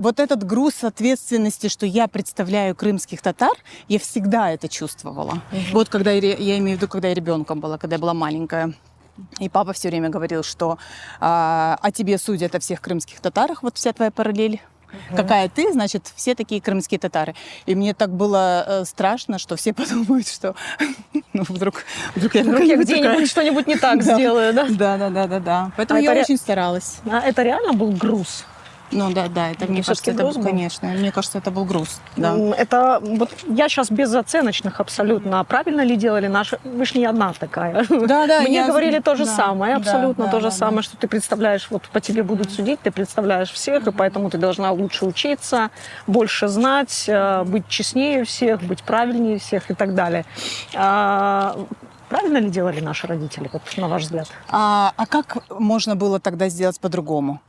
Вот этот груз ответственности, что я представляю крымских татар, я всегда это чувствовала. Вот когда я имею в виду, когда я ребенком была, когда я была маленькая. И папа все время говорил, что о тебе судят, о всех крымских татарах, вот вся твоя параллель. Какая ты, значит, все такие крымские татары. И мне так было страшно, что все подумают, что вдруг я где-нибудь что-нибудь не так сделаю, да? Да. Поэтому я очень старалась. Это реально был груз? Ну да, это, мне кажется, это был, конечно. Мне кажется, это был груз. Да. Это вот я сейчас безоценочных абсолютно. Правильно ли делали наши? Вы ж не одна такая. Да. Мне говорили то же самое, абсолютно то же самое, что ты представляешь, вот по тебе будут судить, ты представляешь всех, и поэтому ты должна лучше учиться, больше знать, быть честнее всех, быть правильнее всех и так далее. Правильно ли делали наши родители, вот, на ваш взгляд? А как можно было тогда сделать по-другому?